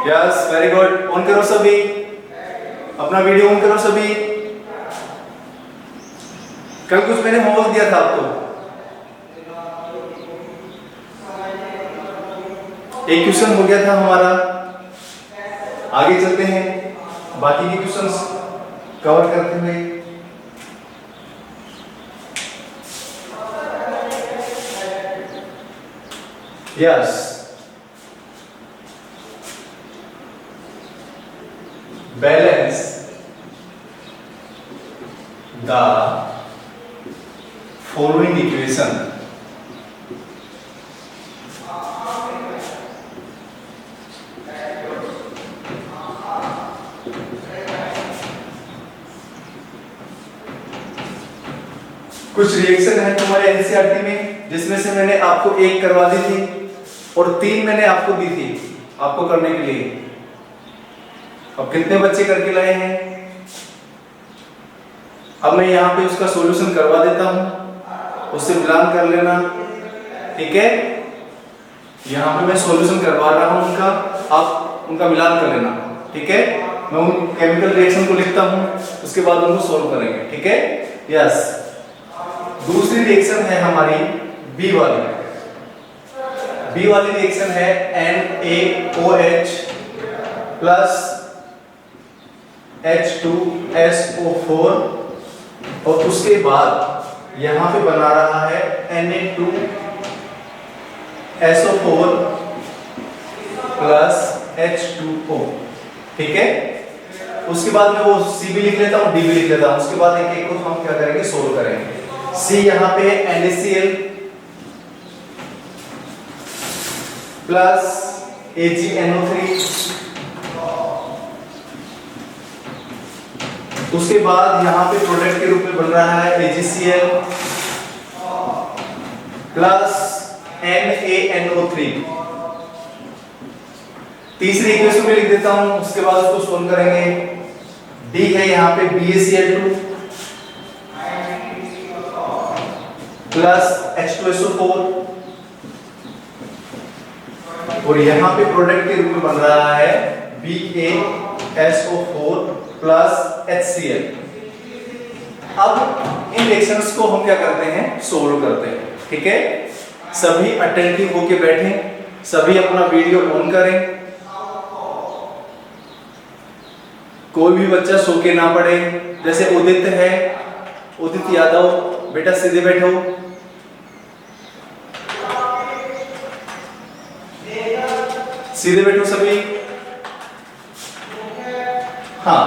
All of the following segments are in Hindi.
Yes, very good. ऑन करो सभी, अपना वीडियो ऑन करो सभी। कल कुछ मैंने होमवर्क दिया था आपको, एक क्वेश्चन हो गया था हमारा। आगे चलते हैं बाकी के क्वेश्चंस कवर करते हुए। Yes, balance the following equation. कुछ रिएक्शन है तुम्हारे एनसीईआरटी में, जिसमें से मैंने आपको एक करवा दी थी और 3 मैंने आपको दी थी आपको करने के लिए। अब कितने बच्चे करके लाए हैं? अब मैं यहाँ पे उसका सॉल्यूशन करवा देता हूँ, उससे मिलान कर लेना, ठीक है? यहाँ पे मैं सॉल्यूशन करवा रहा हूँ उनका, आप उनका मिलान कर लेना, ठीक है? मैं उन केमिकल रिएक्शन को लिखता हूँ, उसके बाद उनको सॉल्व करेंगे, ठीक है? यस। दूसरी रिएक्शन है हमारी बी वाली। बी वाली रिएक्शन है NaOH प्लस H2SO4 और उसके बाद यहां पे बना रहा है Na2SO4 प्लस H2O, ठीक है? उसके बाद में वो C भी लिख लेता हूँ, D भी लिख लेता हूँ। उसके बाद एक एक को हम क्या करेंगे, सोल्व करेंगे। C यहाँ पे NaCl प्लस AgNO3, उसके बाद यहाँ पे प्रोडक्ट के रूप में बन रहा है AgCl प्लस NaNO3। तीसरी इक्वेशन में लिख देता हूँ, उसके बाद उसको सोल्व करेंगे। D है यहाँ पे BaCl2 प्लस H2SO4 और यहाँ पे प्रोडक्ट के रूप में बन रहा है BaSO4 प्लस HCl। अब इन रिएक्शंस को हम क्या करते हैं, सोल्व करते हैं, ठीक है? सभी अटेंटिव होके बैठें, सभी अपना वीडियो ऑन करें, कोई भी बच्चा सो के ना पड़े। जैसे उदित है, उदित यादव, बेटा सीधे बैठो, सीधे बैठो सभी। हाँ,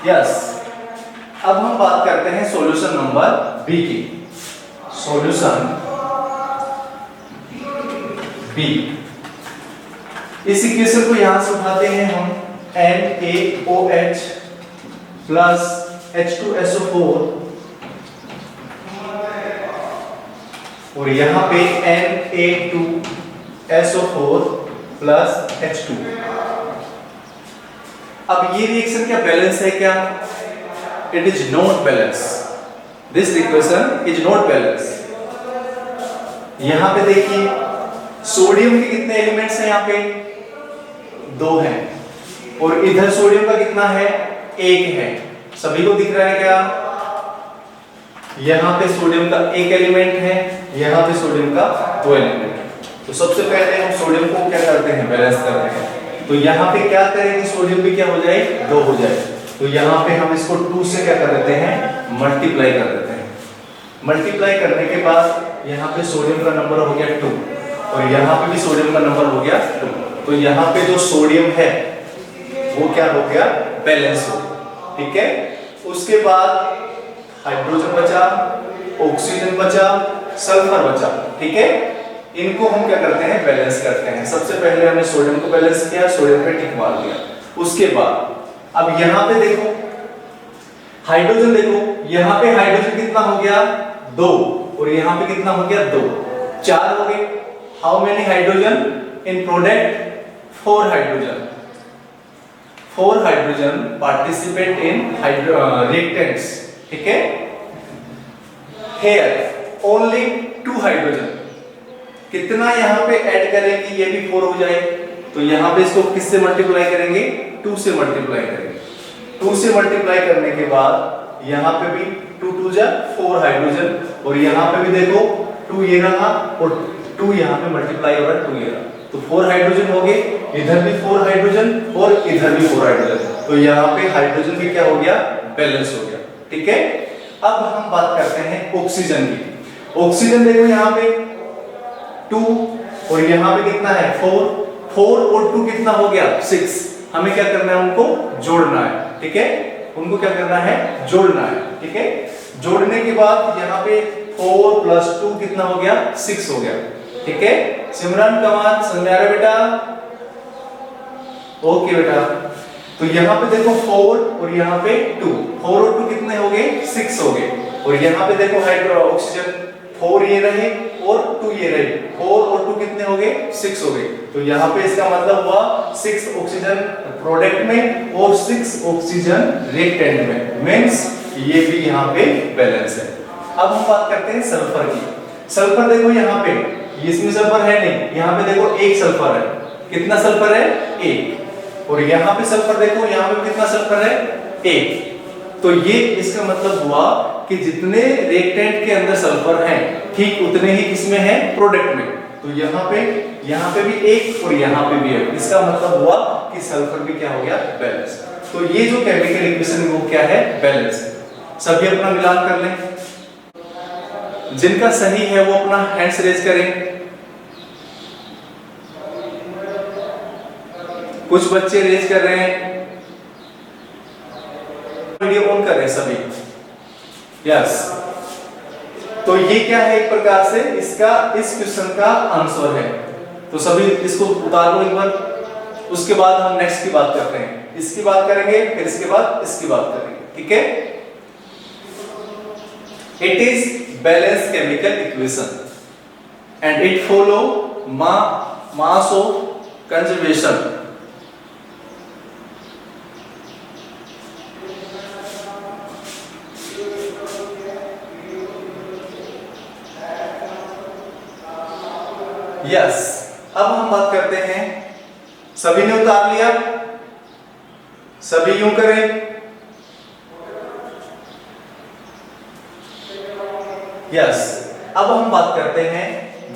यस। अब हम बात करते हैं सॉल्यूशन नंबर बी की। सॉल्यूशन बी, इस इक्वेशन को यहां से उठाते हैं हम, NaOH प्लस H2SO4 और यहां पे Na2SO4 प्लस H2। अब ये रिएक्शन क्या बैलेंस है क्या? It is not balance. This equation is not balance. यहां पे देखिए सोडियम के कितने एलिमेंट्स हैं? यहाँ पे 2 हैं और इधर सोडियम का कितना है? 1 है। सभी को दिख रहा है क्या? यहाँ पे सोडियम का 1 एलिमेंट है, यहाँ पे सोडियम का 2 एलिमेंट है। तो सबसे पहले हम सोडियम को क्या करते हैं, बैलेंस करते हैं। तो यहाँ पे क्या करेंगे, सोडियम भी क्या हो जाए, 2 हो जाए। तो यहाँ पे हम इसको 2 से क्या कर देते हैं, मल्टीप्लाई कर देते हैं। मल्टीप्लाई करने के बाद यहाँ पे सोडियम का नंबर हो गया 2 और यहाँ पे भी सोडियम का नंबर हो गया 2। तो यहाँ पे जो सोडियम है वो क्या हो गया, बैलेंस हो गया, ठीक है? उसके बाद हाइड्रोजन बचा, ऑक्सीजन बचा, सल्फर बचा, ठीक है? इनको हम क्या करते हैं, बैलेंस करते हैं। सबसे पहले हमने सोडियम को बैलेंस किया, सोडियम पे टिक मार दिया। उसके बाद अब यहाँ पे देखो हाइड्रोजन, देखो यहाँ पे हाइड्रोजन कितना हो गया, 2 और यहाँ पे कितना हो गया, 2, 4 हो गए। How many hydrogen in product? 4 hydrogen. 4 hydrogen participate in reactants, ठीक है? Here only 2 hydrogen. कितना यहाँ पे ऐड करें कि ये भी 4 हो जाए? तो यहाँ पे इसको किससे मल्टीप्लाई करेंगे, 2 से मल्टीप्लाई करेंगे। 2 से मल्टीप्लाई करने के बाद यहाँ पे भी 2 2 जा 4 हाइड्रोजन, और यहाँ पे भी देखो 2 ये रहा और 2 यहाँ पे मल्टीप्लाई हो रहा है 2 ये रहा, तो 4 हाइड्रोजन हो गए, इधर भी 4 हाइड्रोजन और इधर भी 4 हाइड्रोजन, तो यहाँ पे हाइड्रोजन भी क्या हो गया, बैलेंस हो गया। ठीक है, अब हम बात करते हैं ऑक्सीजन की। ऑक्सीजन देखो यहाँ पे 2 और यहाँ पे कितना है 4 और 2 कितना हो गया 6। हमें क्या करना है, उनको जोड़ना है। ठीक है, उनको क्या करना है, जोड़ना है। ठीक है, जोड़ने के बाद यहाँ पे 4 + 2 कितना हो गया 6 हो गया। ठीक है, सिमरन कमान समझ आ रहा है बेटा, ओके बेटा। तो यहाँ पे देखो 4 और यहाँ पे 2, 4 और 2 कितने हो गए 6 हो गए, और यहाँ पे देखो हाइड्रो ऑक्सीजन 4 ये रहे और 2 ये रहे, 4 और 2 कितने हो गए 6 हो गए, तो यहाँ पे इसका मतलब हुआ 6 ऑक्सीजन प्रोडक्ट में और 6 ऑक्सीजन रिएक्टेंट में, मींस ये भी यहाँ पे बैलेंस है। अब हम बात करते हैं सल्फर की। सल्फर देखो यहाँ पे, इसमें सल्फर है नहीं, यहाँ पे देखो 1 सल्फर है। कितना सल्फर है 1, और यहाँ पे सल्फर देखो, यहाँ पे कितना सल्फर है 1। तो ये इसका मतलब हुआ कि जितने रिएक्टेंट के अंदर सल्फर है ठीक उतने ही किसमें है, प्रोडक्ट में। तो यहाँ पे भी 1 और यहाँ पे भी 1, इसका मतलब हुआ कि सल्फर भी क्या हो गया, बैलेंस। तो ये जो केमिकल इक्वेशन वो क्या है, बैलेंस है। सभी अपना मिलान कर लें, जिनका सही है वो अपना हैंड्स रेज करें। कुछ बच्चे रेज कर रहे हैं, वीडियो ऑन कर रहे हैं सभी, यस। तो ये क्या है, एक प्रकार से इसका इस क्वेश्चन का आंसर है। तो सभी इसको उतार लो एक बार, उसके बाद हम नेक्स्ट की बात करते हैं। इसकी बात करेंगे, फिर इसके बाद इसकी बात करेंगे। ठीक है, it is balance chemical equation and it follow mass of conservation. Yes, अब हम बात करते हैं, सभी ने उतार लिया, सभी यूं करें। यस, अब हम बात करते हैं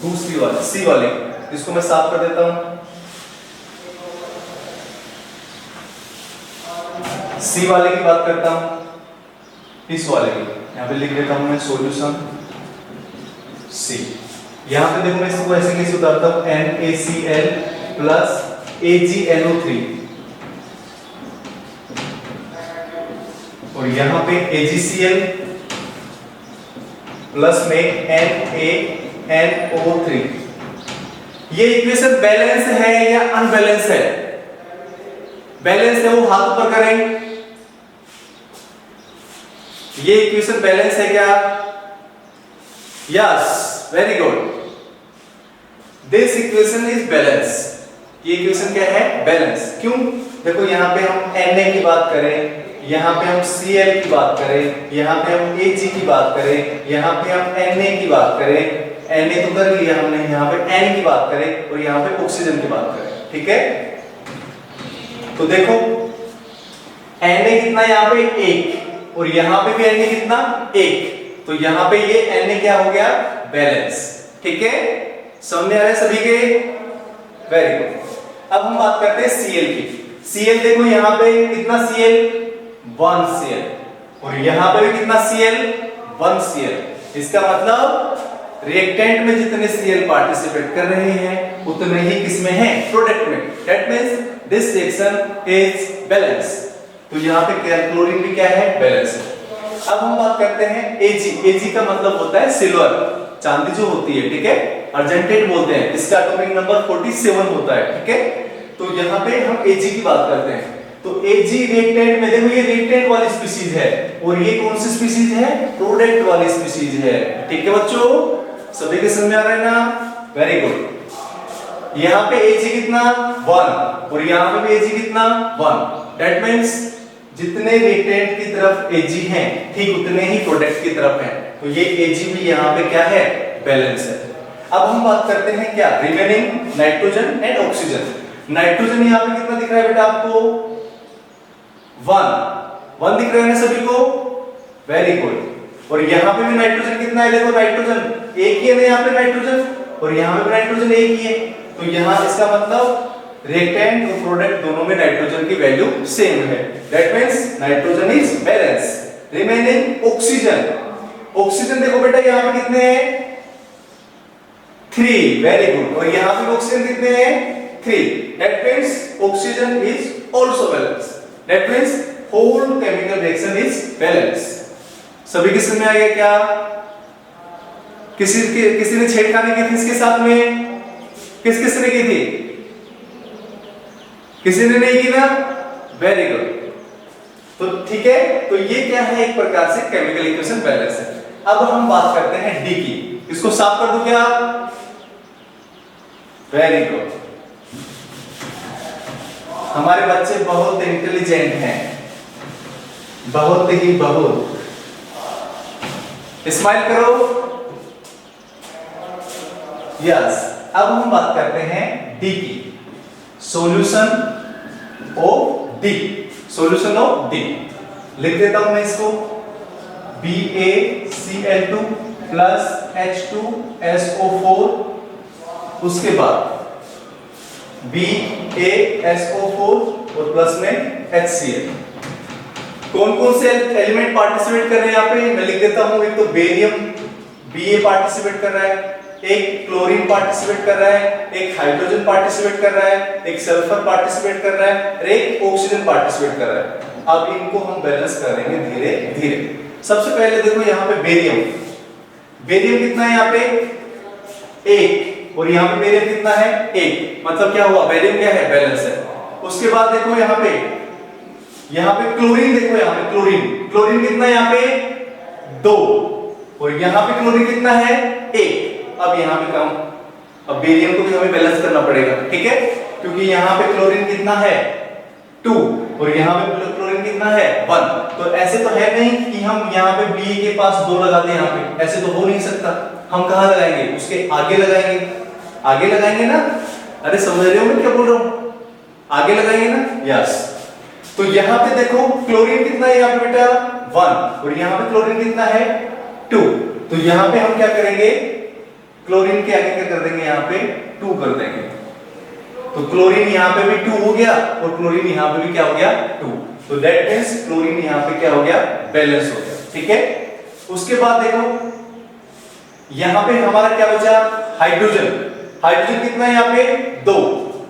दूसरी वाले सी वाले, जिसको मैं साफ कर देता हूं। सी वाले की बात करता हूं, इस वाले की यहां पे लिख देता हूं मैं सॉल्यूशन सी। यहां पे देखो मैं इसको ऐसे कैसे उतारता हूं, NaCl + AgNO3, और यहां पे AgCl प्लस में NaNO3। ये इक्वेशन बैलेंस है या अनबैलेंस है? बैलेंस है, वो हाथ ऊपर करें। ये इक्वेशन बैलेंस है क्या? Yes, very good, this equation is balance. ये इक्वेशन क्या है? बैलेंस। क्यों? देखो यहाँ पे हम Na की बात करें, यहाँ पे हम Cl की बात करें, यहाँ पे हम Ag की बात करें, यहाँ पे हम Na की बात करें, Na तो कर लिया हमने, यहाँ पे N की बात करें और यहाँ पे ऑक्सीजन की बात करें। ठीक है, तो देखो Na कितना यहाँ पे 1 और यहाँ पे भी Na कितना 1, तो यहाँ पे ये Na क्या हो गया? बैलेंस। ठीक है, समझ में आ रहा है सभी के? Very good. अब हम बात करते हैं Cl की। Cl देखो यहाँ पे कितना Cl? 1 Cl, और यहाँ पे भी कितना Cl? 1 Cl। इसका मतलब रिएक्टेंट में जितने Cl पार्टिसिपेट कर रहे हैं उतने ही किसमें हैं? प्रोडक्ट में। That means this reaction is balance. तो यहाँ पे क्लोरीन भी क्या है? बैलेंस है। अब हम बात करते हैं Ag। Ag का मतलब होता है सिल्वर, चांदी जो होती है। ठीक है, अर्जेंटेट बोलते हैं, इसका एटॉमिक नंबर 47 होता है। ठीक है, तो यहाँ पे हम Ag की बात करते हैं। तो Ag रिएक्टेंट में देखो ये रिएक्टेंट वाली स्पीशीज है और ये कौन सी स्पीशीज है? प्रोडक्ट वाली स्पीशीज है। ठीक है बच्चों, सभी के समझ में आ रहा है ना? Very good. यहाँ पे Ag कितना? 1 और यहाँ पे भी Ag कितना? 1। दैट मींस जितने रिएक्टेंट की तरफ Ag हैं ठीक उतने ही प्रोडक्ट की तरफ हैं। तो ये Ag भी यहाँ पे क्या है? बैलेंस है। अब हम बात करते हैं क्या? Remaining nitrogen and oxygen. Nitrogen यहाँ पे कितना दिख रहा है बेटा आपको? 1 दिख रहा है ना सभी को? Very good. और यहाँ पे भी नाइट्रोजन कितना है? देखो नाइट्रोजन एक ही है ना यहाँ पे नाइट्रोजन, और यहाँ पे भी नाइट्रोजन एक ही है। तो यहाँ इसका मतलब रिएक्टेंट और प्रोडक्ट दोनों में नाइट्रोजन की वैल्यू सेम है। That means nitrogen is balance. Remaining oxygen, oxygen देखो बेटा यहाँ पे कितने हैं? 3, वेरी गुड। और यहाँ पे ऑक्सीजन कितने हैं? 3। That means oxygen is also balance. That means whole chemical reaction is balance. सभी किसमें में आ गया क्या? किसी ने छेड़खानी की थी इसके साथ में? किस ने की थी? किसी ने नहीं की ना? Very good. तो ठीक है, तो ये क्या है? एक प्रकार से केमिकल इक्वेशन बैलेंस है। अब हम बात करते हैं डी की। इसको साफ कर दूं क्या? Very good. हमारे बच्चे बहुत इंटेलिजेंट हैं, बहुत ही बहुत। स्माइल करो। यस। अब हम बात करते हैं डी की। Solution of D, solution of D लिख देता हूं मैं इसको। BaCl2 प्लस H2SO4, उसके बाद BaSO4 और प्लस में HCl। कौन कौन से एलिमेंट पार्टिसिपेट कर रहे हैं यहाँ पे? मैं लिख देता हूं। एक तो बेरियम Ba पार्टिसिपेट कर रहा है, एक क्लोरीन पार्टिसिपेट कर रहा है, एक हाइड्रोजन पार्टिसिपेट कर रहा है, एक सल्फर पार्टिसिपेट कर रहा है और एक ऑक्सीजन पार्टिसिपेट कर रहा है। अब इनको हम बैलेंस करेंगे धीरे धीरे। सबसे पहले देखो यहाँ पे बेरियम, बेरियम कितना है यहाँ पे? 1। और यहाँ पे बेरियम कितना है? 1। मतलब क्या हुआ? बेरियम क्या है? बैलेंस है। उसके बाद देखो यहाँ पे क्लोरीन, देखो यहाँ पे क्लोरीन कितना है यहाँ पे? 2। और यहाँ पे क्लोरीन कितना है? 1। अब यहाँ पे कम, अब बेरियम को भी हमें बैलेंस करना पड़ेगा, ठीक है? क्योंकि यहाँ पे क्लोरीन कितना है? 2 और यहाँ पे क्लोरीन कितना है? 1। तो ऐसे तो है नहीं कि हम यहाँ पे Ba के पास 2 लगा दें यहाँ पे, ऐसे तो हो नहीं सकता। हम कहाँ लगाएंगे? उसके आगे लगाएंगे, आगे लगाएंगे ना? अरे समझ रहे हो मैं क्या बोल रहा हूँ? आगे लगाएंगे ना? यस। तो यहाँ पे देखो क्लोरीन कितना है यहाँ पे बेटा? 1। और यहाँ पे क्लोरीन कितना है? 2। तो यहाँ पे हम क्या करेंगे? क्लोरीन के आगे क्या कर देंगे? यहाँ पे 2 कर देंगे। तो क्लोरीन यहाँ पे भी 2 हो गया और क्लोरीन यहाँ पे भी क्या हो गया? 2। तो दैट मींस क्लोरीन यहाँ पे क्या हो गया? बैलेंस हो गया, ठीक है? उसके बाद देखो यहाँ पे हमारा क्या बचा? हाइड्रोजन। हाइड्रोजन कितना है यहाँ पे? 2।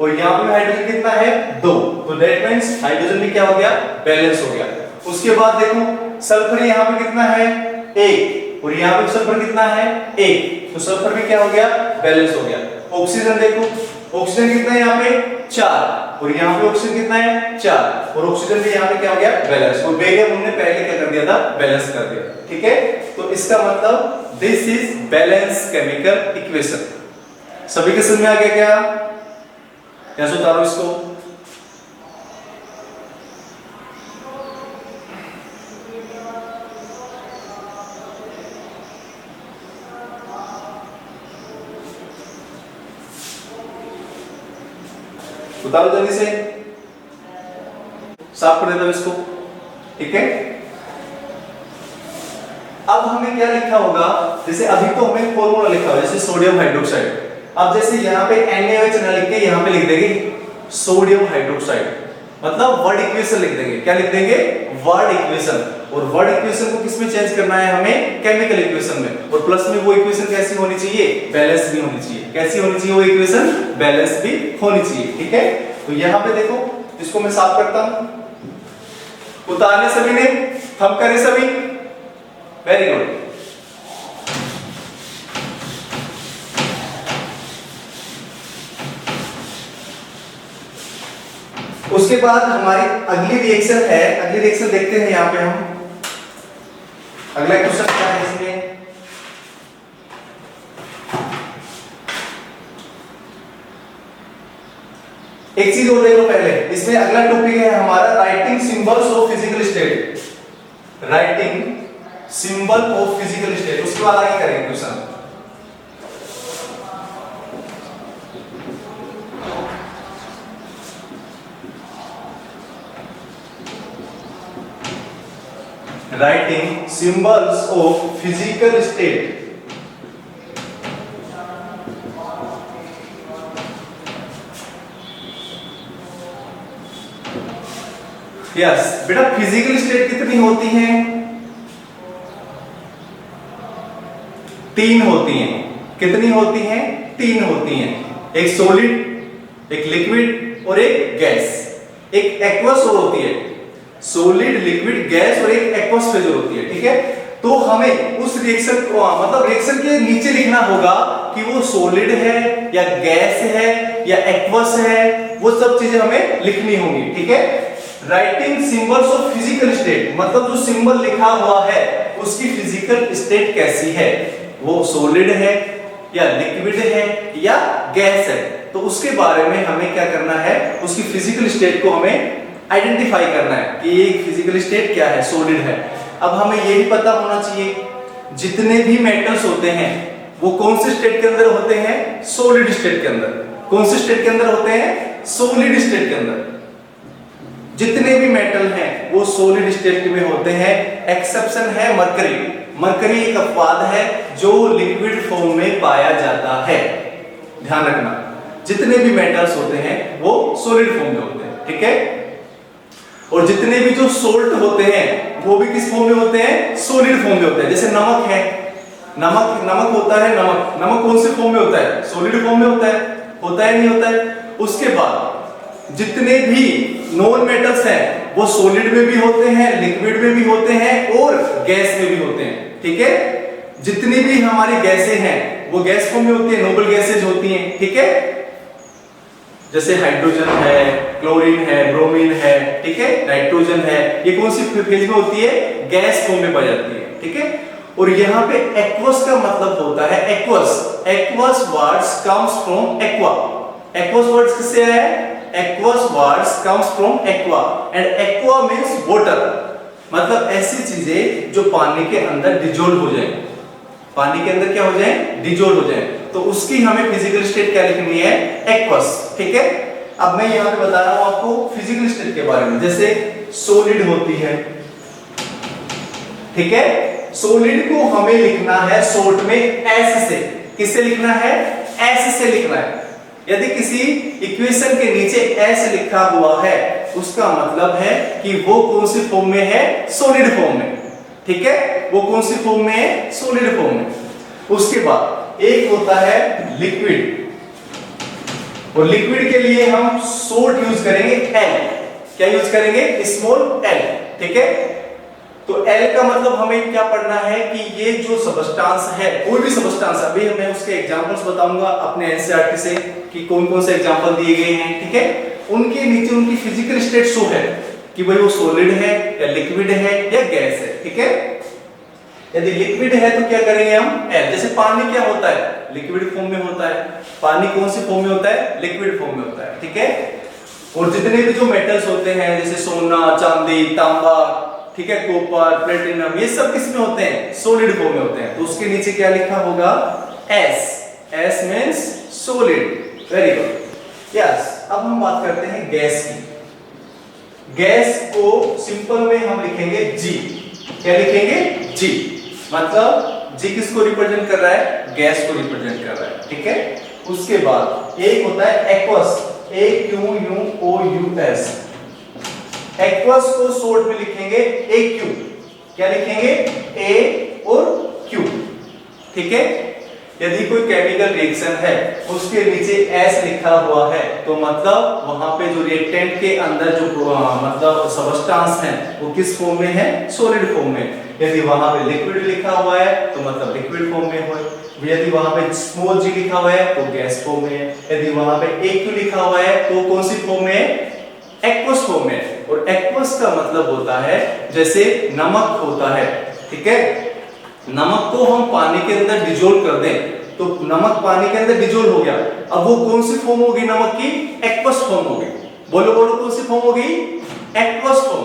और यहाँ पे हाइड्रोजन कितना है? 2। तो दैट मींस हाइड्रोजन भी क्या हो गया? बैलेंस हो गया। उसके बाद देखो सल्फर यहाँ पे कितना है? 1। और यहाँ पे सल्फर कितना है? 1। तो सल्फर भी क्या हो गया? बैलेंस हो गया। ऑक्सीजन देखो, ऑक्सीजन कितना है यहाँ पे? 4। और यहाँ पे ऑक्सीजन कितना है? 4। और ऑक्सीजन भी यहाँ पे क्या हो गया? बैलेंस। और बेरियम हमने पहले क्या कर दिया था? बैलेंस कर दिया, ठीक है? तो इसका मतलब this is balance chemical equation. सभी के समझ में आ गया क्या? कैसे उतारो इसको? उतारो जल्दी से, साफ कर देता हूं इसको, ठीक है? अब हमें क्या लिखा होगा? जैसे अभी तो हमें फॉर्मूला लिखा हुआ, जैसे सोडियम हाइड्रोक्साइड। अब जैसे यहाँ पे NaOH ना लिख के यहाँ पे लिख देंगे सोडियम हाइड्रोक्साइड, मतलब वर्ड इक्वेशन लिख देंगे। क्या लिख देंगे? Word equation. और वर्ड इक्वेशन को किस में चेंज करना है हमें? केमिकल इक्वेशन में। और प्लस में वो इक्वेशन कैसी होनी चाहिए? बैलेंस भी होनी चाहिए। कैसी होनी चाहिए वो इक्वेशन? बैलेंस भी होनी चाहिए, ठीक है? तो यहाँ पे देखो, इसको मैं साफ करता हूं। उतारने सभी ने, थंब करे सभी, वेरी गुड। उसके बाद हमारी अगली रिएक्शन है, अगली रिएक्शन देखते हैं यहाँ पे हम। अगला क्वेश्चन क्या है इसमें? एक चीज और देख लो पहले, इसमें अगला टॉपिक है हमारा writing symbols of physical state. Writing symbol of physical state, उसके बाद आगे करेंगे question. Writing symbols of physical state. Yes बेटा, फिजिकल स्टेट कितनी होती हैं? 3 होती हैं। कितनी होती हैं? 3 होती हैं। एक सॉलिड, एक लिक्विड और एक गैस। एक एक्वस और होती है, सॉलिड, लिक्विड, गैस और एक एक्वस फेज होती है। ठीक है, तो हमें उस रिएक्शन को मतलब रिएक्शन के नीचे लिखना होगा कि वो सॉलिड है या गैस है या एक्वस है, वो सब चीजें हमें लिखनी होंगी। ठीक है, writing symbols of physical state मतलब जो सिंबल लिखा हुआ है उसकी फिजिकल स्टेट कैसी है, वो सॉलिड है या लिक्विड है या गैस है, तो उसके बारे में हमें क्या करना है, उसकी फिजिकल स्टेट को हमें आइडेंटिफाई करना है कि ये फिजिकल स्टेट क्या है, सॉलिड है। अब हमें ये भी पता होना चाहिए जितने भी मेटल्स होते हैं वो कौन से स्टेट के अंदर होते हैं, सॉलिड स्टेट के अंदर। कौन से स्टेट के अंदर होते हैं, सॉलिड स्टेट के अंदर। जितने भी मेटल हैं वो सॉलिड स्टेट में होते हैं, एक्सेप्शन है मरकरी। मरकरी एक अपवाद है जो लिक्विड फॉर्म में पाया जाता है, ध्यान रखना। जितने भी मेटल्स होते हैं वो सॉलिड फॉर्म में होते हैं। ठीक है, और जितने भी जो सोल्ट होते हैं वो भी किस फॉर्म में होते हैं, सॉलिड फॉर्म में होते हैं। जैसे नमक है, नमक होता है, नमक कौन से फॉर्म में होता है, सॉलिड फॉर्म में होता है नहीं होता है। उसके बाद जितने भी नॉन मेटल्स हैं वो सॉलिड में भी होते हैं, लिक्विड में भी होते हैं और गैस में भी होते हैं। ठीक है, जितनी भी हमारी गैसें हैं वो गैस फॉर्म में होती है, नोबल गैसेज होती हैं। ठीक है, जैसे हाइड्रोजन है, क्लोरीन है, ब्रोमीन है, ठीक है, नाइट्रोजन है, ये कौन सी फेज में होती है, गैस फॉर्म में पाई जाती है। ठीक है, और यहाँ पे एक्वस का मतलब होता है aqueous words comes from aqua. Aqueous words किससे आया है, aqueous words comes from aqua and aqua means water, मतलब ऐसी चीजें जो पानी के अंदर डिजोल्व हो जाए, पानी के अंदर क्या हो जाए, डिजोल्व हो जाए, तो उसकी हमें फिजिकल स्टेट क्या लिखनी है, aqueous। ठीक है, अब मैं यहाँ पे बता रहा हूँ आपको फिजिकल स्टेट के बारे में। जैसे सॉलिड होती है, ठीक है, सॉलिड को हमें लिखना है शॉर्ट में एस से। किससे लिखना है, एस से लिखना है। यदि किसी इक्वेशन के नीचे एस लिखा हुआ है उसका मतलब है कि वो कौन सी फॉर्म में है, सॉलिड फॉर्म में। ठीक है, वो कौन सी फॉर्म में है, सॉलिड फॉर्म में। उसके बाद एक होता है लिक्विड, और लिक्विड के लिए हम शॉर्ट यूज करेंगे एल। क्या यूज करेंगे, स्मॉल एल। ठीक है, तो एल का मतलब हमें क्या पढ़ना है कि ये जो सबस्टांस है, कोई भी सबस्टांस, अभी मैं उसके एग्जांपल्स बताऊंगा अपने एनसीईआरटी से कि कौन कौन से एग्जांपल दिए गए हैं। ठीक है, उनके नीचे उनकी फिजिकल स्टेट शो है कि भाई वो सॉलिड है या लिक्विड है या गैस है। ठीक है, यदि लिक्विड है तो क्या करेंगे हम, एल। जैसे पानी क्या होता है, लिक्विड फॉर्म में होता है। पानी कौन सी फॉर्म में होता है, लिक्विड फॉर्म में होता है। ठीक है, और जितने भी जो मेटल्स होते हैं जैसे सोना, चांदी, तांबा, ठीक है, कॉपर, प्लेटिनम, ये सब किस में होते हैं, सॉलिड फॉर्म में होते हैं। तो उसके नीचे क्या लिखा होगा, S. S means solid. Very good, yes. अब हम बात करते हैं गैस की। गैस को सिंपल में हम लिखेंगे जी। क्या लिखेंगे, जी। मतलब जी किसको रिप्रेजेंट कर रहा है, गैस को रिप्रेजेंट कर रहा है। ठीक है, उसके बाद एक होता है एक्वस, AQUOUS। एक्वस को शॉर्ट में लिखेंगे AQ। क्या लिखेंगे, A और Q। ठीक है, यदि कोई केमिकल रिएक्शन है उसके नीचे S लिखा हुआ है तो मतलब वहां पे जो रिएक्टेंट के अंदर जो मतलब सबस्टांस है वो किस फॉर्म में है, सॉलिड फॉर्म में। यदि वहां पे लिक्विड लिखा हुआ है तो मतलब लिक्विड फॉर्म में है। यदि वहां पे स्मॉल g लिखा हुआ है तो गैस फॉर्म में है। यदि वहां पे AQ लिखा हुआ है तो कौन सी फॉर्म में है, एक्वस फॉर्म में। और एक्वस का मतलब होता है जैसे नमक होता है। ठीक है, नमक को हम पानी के अंदर डिजोल्व कर दें तो नमक पानी के अंदर डिजोल्व हो गया, अब वो कौन सी फॉर्म होगी नमक की, एक्वस फॉर्म होगी। बोलो बोलो कौन सी फॉर्म होगी, एक्वस फॉर्म।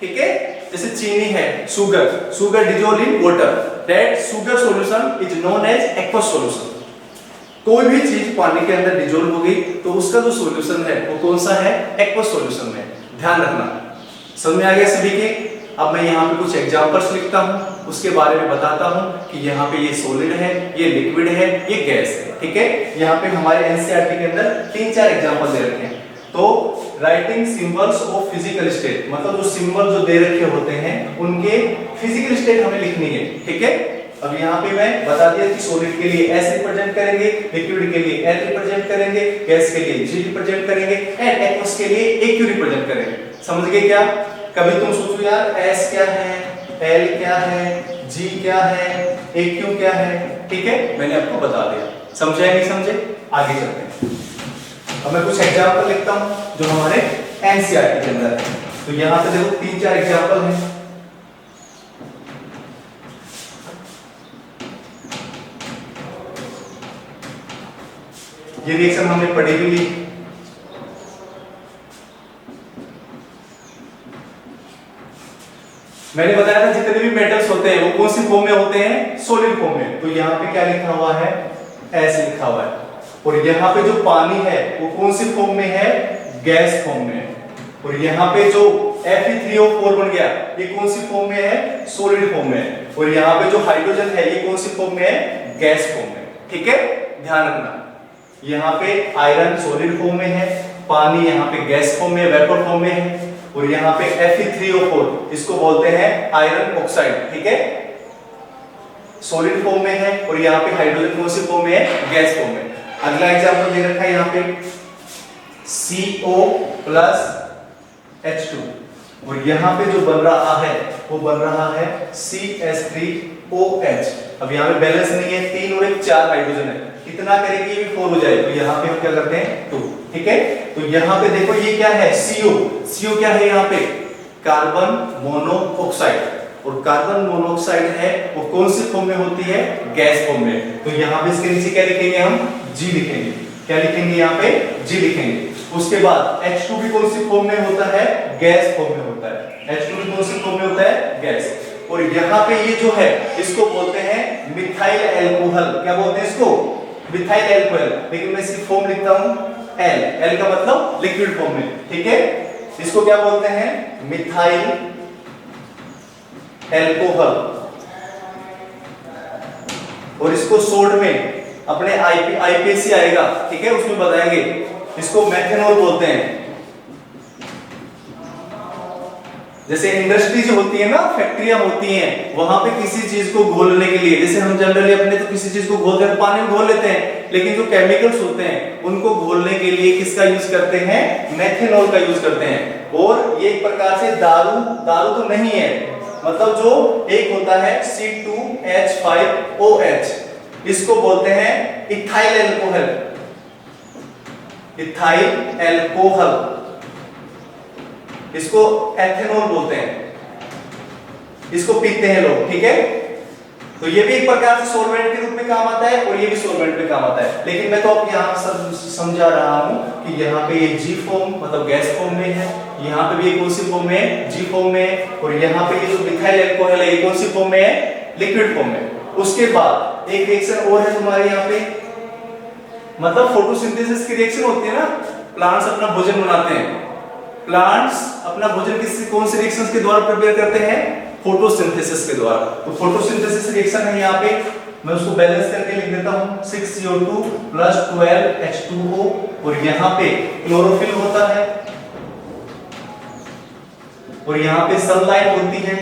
ठीक है, जैसे चीनी है, sugar dissolve in water, that sugar solution is known as aqueous solution. कोई भी चीज पानी के अंदर डिजोल्व हो गई तो उसका जो सॉल्यूशन है वो कौन सा है, एक्वस सॉल्यूशन में। ध्यान रखना, समझ में आ गया सभी के। अब मैं यहाँ पे कुछ एग्जांपल्स लिखता हूँ, उसके बारे में बताता हूँ कि यहाँ पे ये सॉलिड है, ये लिक्विड है, ये गैस है। ठीक है, यहाँ पे हमारे एनसीईआरटी के अंदर 3-4 एग्जांपल दे रखे हैं। तो writing symbols of physical state, मतलब जो सिंबल जो दे रखे होते हैं उनके फिजिकल स्टेट हमें लिखनी है। ठीक है, अब यहाँ पे मैं बता दिया कि सॉलिड के लिए S रिप्रेजेंट करेंगे, लिक्विड के लिए L रिप्रेजेंट करेंगे, गैस के लिए G रिप्रेजेंट करेंगे एंड एक्वस के लिए AQ रिप्रेजेंट करेंगे। समझ गए क्या? कभी तुम सोचो यार S क्या है, L क्या है, G क्या है, AQ क्या है। ठीक है, मैंने आपको बता दिया। समझे या नहीं समझे? आगे चलते हैं। अब मैं कुछ एग्जांपल लिखता हूं जो हमारे एनसीईआरटी के अंदर है। तो यहाँ पे देखो 3-4 एग्जांपल हैं। ये रिएक्शन हमने पढ़ी भी ली। मैंने बताया था जितने भी मेटल्स होते हैं वो कौन सी फॉर्म में होते हैं? सॉलिड फॉर्म में। तो यहाँ पे क्या लिखा हुआ है? S लिखा हुआ है। और यहाँ पे जो पानी है वो कौन सी फॉर्म में है? गैस फॉर्म में। और यहाँ पे जो Fe3O4 बन गया ये कौन सी फॉर्म में है? सॉलिड फॉर्म में। और यहाँ पे जो हाइड्रोजन है ये कौन सी फॉर्म में है? गैस फॉर्म में। ठीक है, ध्यान रखना। यहाँ पे आयरन सॉलिड फॉर्म में है, पानी यहाँ पे गैस फॉर्म में, वेपर फॉर्म में है। और यहाँ पे Fe3O4 इसको बोलते हैं आयरन ऑक्साइड। ठीक है, सॉलिड फॉर्म में है। और यहाँ पे हाइड्रोजन कौन सी फॉर्म में है? गैस फॉर्म में। अगला एग्जांपल दे रखा है यहाँ पे CO+H2। और यहाँ पे जो बन रहा है वो बन रहा है CH3OH। अब यहाँ पे बैलेंस नहीं है, 3 और 1 4 हाइड्रोजन है। कितना करेंगे ये 4 हो जाए। तो यहाँ पे हम क्या करते हैं? 2। ठीक है, तो यहाँ पे देखो ये क्या है? CO क्या है यहाँ पे? Carbon monoxide. और कार्बन मोनोऑक्साइड है वो कौन सी फॉर्म में होती है? गैस फॉर्म में। तो यहाँ पे इसके नीचे क्या लिखेंगे हम? G लिखेंगे। क्या लिखेंगे यहाँ पे? G लिखेंगे। उसके बाद H2 भी कौन सी फॉर्म में होता है? गैस फॉर्म में होता है। H2 भी कौन सी फॉर्म में होता है? गैस। और यहाँ पे ये जो है इसको बोलते हैं मिथाइल एल्कोहल। क्या बोलते हैं इसको? Methyl alcohol. लेकिन मैं इसकी फॉर्म लिखता हूँ L का मतलब लिक्विड फॉर्म में। ठीक है, इसको क्या बोलते हैं? Methyl alcohol. और इसको शॉर्ट में अपने आईपीएसी आएगा। ठीक है, उसमें बताएंगे। इसको मेथेनॉल बोलते हैं। जैसे इंडस्ट्रीज होती है ना, फैक्ट्रियां होती हैं, वहां पे किसी चीज को घोलने के लिए, जैसे हम जनरली अपने तो किसी चीज को घोलते हैं, पानी में घोल लेते हैं, लेकिन जो केमिकल्स होते हैं उनको घोलने के लिए किसका यूज करते हैं? मेथेनॉल का यूज करते हैं। और ये एक प्रकार से दारू तो नहीं है, मतलब जो एक होता है C2H5OH, इसको बोलते हैं इथाइल एल्कोहल। इथाइल एल्कोहल, इसको एथेनॉल बोलते हैं। इसको पीते हैं लोग। ठीक है, तो ये भी एक प्रकार से सॉल्वेंट के रूप में काम आता है और ये भी सॉल्वेंट में काम आता है। लेकिन मैं तो अब यहाँ समझा रहा हूं कि यहाँ पे ये G फॉर्म मतलब गैस फॉर्म में है, यहाँ पे भी ये कौन सी फॉर्म में है? G फॉर्म में। और यहाँ पे ये जो मिथाइल एल्कोहल है ये कौन सी फॉर्म में है? लिक्विड फॉर्म में। उसके बाद एक रिएक्शन और है तुम्हारे यहाँ पे, मतलब फोटोसिंथेसिस की रिएक्शन होती है ना, प्लांट्स अपना भोजन बनाते हैं। प्लांट्स अपना भोजन किसी कौन से रिएक्शंस के द्वारा प्रिपेयर करते हैं? फोटोसिंथेसिस के द्वारा। तो फोटोसिंथेसिस रिएक्शन है यहाँ पे, मैं उसको बैलेंस करके लिख देता हूँ 6CO2 + 12H2O। और यहाँ पे क्लोरोफिल होता है और यहाँ पे सनलाइट होती है,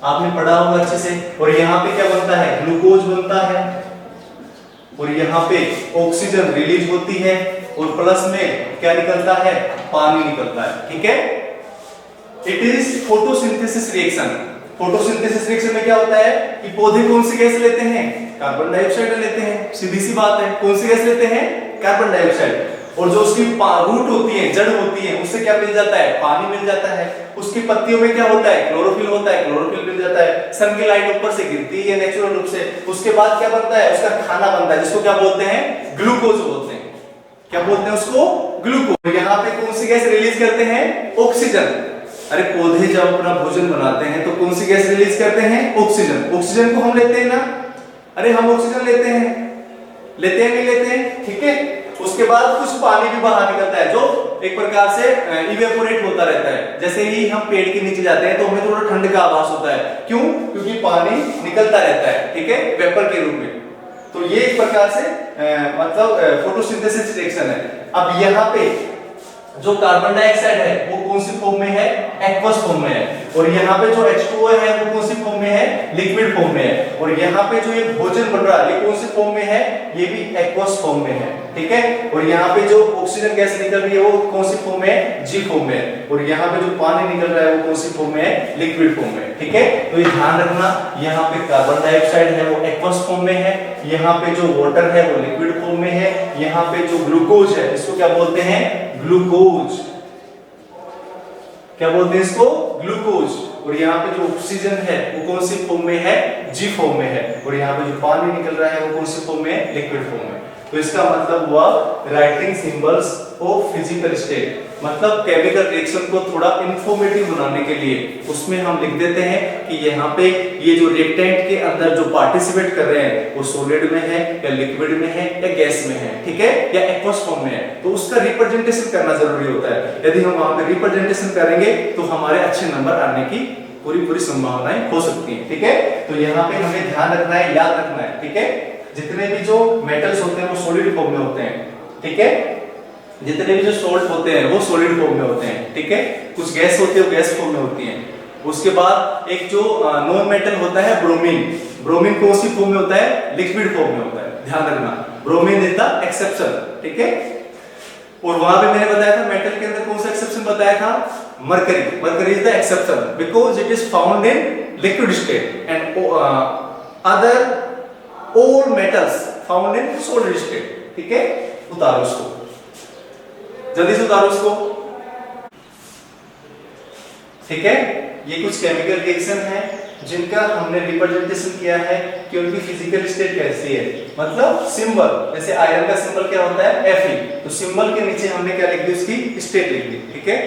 आपने पढ़ा होगा अच्छे से। और यहाँ पे क्या बनता है? ग्लूकोज बनता है। और यहाँ पे ऑक्सीजन रिलीज होती है और प्लस में क्या निकलता है? पानी निकलता है। ठीक है, it is photosynthesis reaction. Photosynthesis reaction में क्या होता है कि पौधे कौन सी गैस लेते हैं? कार्बन डाइऑक्साइड लेते हैं। सीधी सी बात है, कौन सी गैस लेते हैं? Carbon dioxide. और जो उसकी रूट होती है, जड़ होती है, उससे क्या मिल जाता है? पानी मिल जाता है। उसकी पत्तियों में क्या होता है? क्लोरोफिल होता है, क्लोरोफिल मिल जाता है। सन की लाइट ऊपर से गिरती है नेचुरल रूप से। उसके बाद क्या बनता है? उसका खाना बनता है, जिसको क्या बोलते हैं? ग्लूकोज बोलते हैं। क्या बोलते हैं उसको? ग्लूकोज। यहाँ पे कौन सी गैस रिलीज करते हैं? ऑक्सीजन। अरे पौधे जब अपना भोजन बनाते हैं तो कौन सी गैस रिलीज करते हैं? ऑक्सीजन। ऑक्सीजन को हम लेते हैं ना, अरे हम ऑक्सीजन लेते हैं, नहीं लेते हैं? ठीक है, उसके बाद कुछ पानी भी बाहर निकलता है जो एक प्रकार से इवेपोरेट होता रहता है। जैसे ही हम पेड़ के नीचे जाते हैं तो हमें थोड़ा ठंड का आभास होता है। क्यों? क्योंकि पानी निकलता रहता है, ठीक है, वेपर के रूप में। तो ये एक प्रकार से मतलब फोटोसिंथेसिस रिएक्शन है। अब यहाँ पे जो कार्बन डाइऑक्साइड है वो कौन सी फॉर्म में है? एक्वस फॉर्म में है। और यहाँ पे जो H2O है वो कौन सी फॉर्म में है? लिक्विड फॉर्म में है। और यहाँ पे जो ये भोजन बन रहा है ये कौन सी फॉर्म में है? ये भी एक्वस फॉर्म में है, ठीक है। और यहाँ पे जो ऑक्सीजन गैस निकल रही है वो कौन सी फॉर्म में है? जी फॉर्म में है। और यहाँ पे जो पानी निकल रहा है वो कौन सी फॉर्म में है? लिक्विड फॉर्म में, ठीक है। तो ये ध्यान रखना, यहाँ पे कार्बन डाइऑक्साइड है वो एक्वस फॉर्म में है, यहाँ पे जो वाटर है वो लिक्विड फॉर्म में है, यहाँ पे जो ग्लूकोज है इसको क्या बोलते हैं? ग्लूकोज। क्या बोलते हैं इसको? ग्लूकोज। और यहाँ पे जो ऑक्सीजन है वो कौन सी फॉर्म में है? जी फॉर्म में है। और यहाँ पे जो पानी निकल रहा है वो कौन सी फॉर्म में है? लिक्विड फॉर्म में। तो इसका मतलब हुआ writing symbols of physical state, मतलब केमिकल रिएक्शन को थोड़ा इंफॉर्मेटिव बनाने के लिए उसमें हम लिख देते हैं कि यहाँ पे ये जो रिएक्टेंट के अंदर जो पार्टिसिपेट कर रहे हैं वो सॉलिड में है या लिक्विड में है या गैस में है, ठीक है, या एक्वस फॉर्म में है। तो उसका रिप्रेजेंटेशन करना जरूरी होता है। यदि हम वहां पे रिप्रेजेंटेशन करेंगे तो हमारे अच्छे नंबर आने की पूरी संभावनाएं हो सकती हैं, ठीक है। तो यहाँ पे हमें ध्यान रखना है, याद रखना है, ठीक है। जितने भी जो मेटल्स होते हैं वो सॉलिड फॉर्म में होते हैं, ठीक है। जितने भी जो सॉल्ट होते हैं वो सॉलिड फॉर्म में होते हैं, ठीक है। कुछ गैस होती है वो गैस फॉर्म में होती है। उसके बाद एक जो नॉन मेटल होता है ब्रोमीन, ब्रोमीन कौन सी फॉर्म में होता है? लिक्विड फॉर्म में होता है, ध्यान रखना। ब्रोमीन इज द एक्सेप्शन, ठीक है। और वहां पे मैंने बताया था मेटल के अंदर कौन सा एक्सेप्शन बताया था? Mercury. Mercury is the exception because it is found in liquid state and other all metals found in solid state, ठीक है। उतारो उसको, जल्दी से उतारो उसको, ठीक है। ये कुछ केमिकल रिएक्शन है जिनका हमने रिप्रेजेंटेशन किया है कि उनकी फिजिकल स्टेट कैसी है, मतलब सिंबल। जैसे आयरन का सिंबल क्या होता है? Fe। तो सिंबल के नीचे हमने क्या लिख दी? उसकी स्टेट लिख दी, ठीक है।